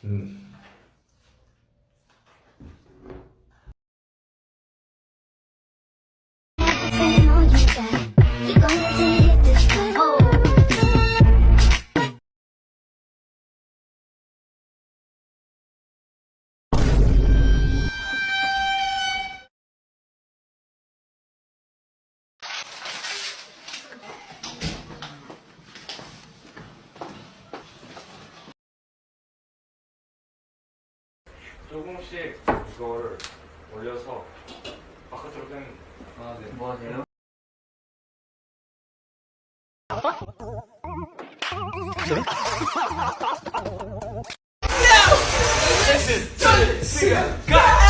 음. 조금씩 이걸 올려서 바깥으로 빼는. 아, 네. 뭐 하세요? This is Johnny Singer.